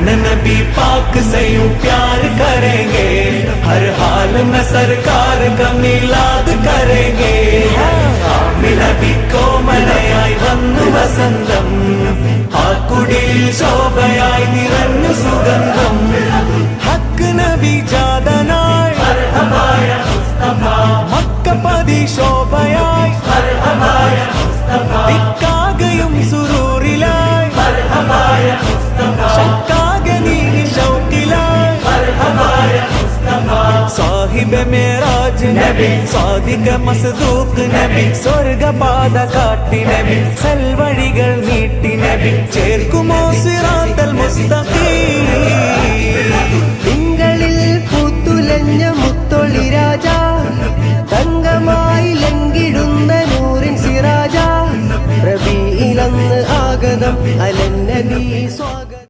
नबी पाक से यूं प्यार करेंगे, हर हाल में सरकार का मिलाद करेंगे। നബി കോമലയായി വന്നു വസന്തം, ആ കുടിൽ ശോഭയായി നിറഞ്ഞു സുഗന്ധം. ഹക്ക് നബി ജാതനായി മക്കപതി ശോഭയായി, ദിക്കാകയും സുരൂറിലായി, ശക്കാകെ നീ ശൗക്കിലായി. സാഹിബ് മേറാജ് നബി, സാദിഖ മസ്ദൂഖ് നബി, സ്വർഗപാത കാട്ടി നബി, സൽവഴികൾ നീട്ടി നബി, ചേർക്കുമോ സിറാത്തൽ